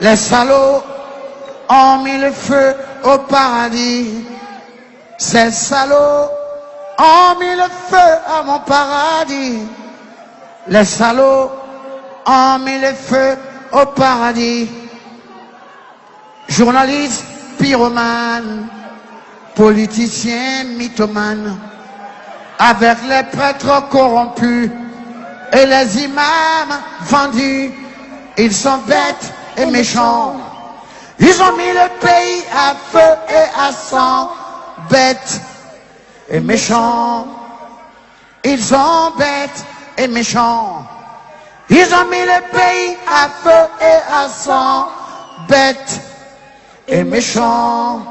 Les salauds ont mis le feu au paradis. Ces salauds ont mis le feu à mon paradis. Les salauds ont mis le feu au paradis. Journalistes, pyromanes, politiciens, mythomanes, avec les prêtres corrompus et les imams vendus, ils sont bêtes et méchants. Ils ont mis le pays à feu et à sang, bêtes et méchants. Ils sont bêtes et méchants. Ils ont mis le pays à feu et à sang, bêtes et méchants.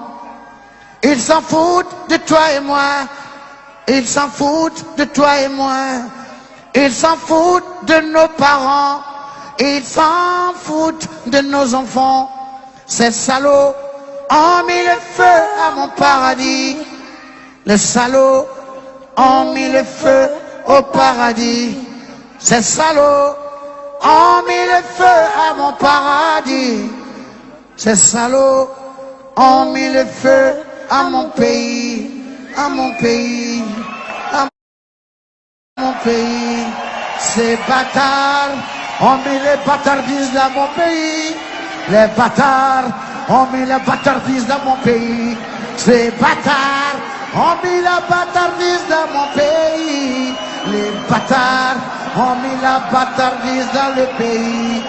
Ils s'en foutent de toi et moi. Ils s'en foutent de toi et moi. Ils s'en foutent de nos parents. Ils s'en foutent de nos enfants. Ces salauds ont mis le feu à mon paradis. Les salauds ont mis le feu au paradis. Ces salauds ont mis le feu à mon paradis. Ces salauds ont mis le feu à mon pays, à mon pays, à mon pays. Ces bâtards ont mis les bâtardises dans mon pays. Les bâtards ont mis les bâtardises dans mon pays. Ces bâtards ont mis la bâtardise dans mon pays. Les bâtards ont mis la bâtardise dans le pays.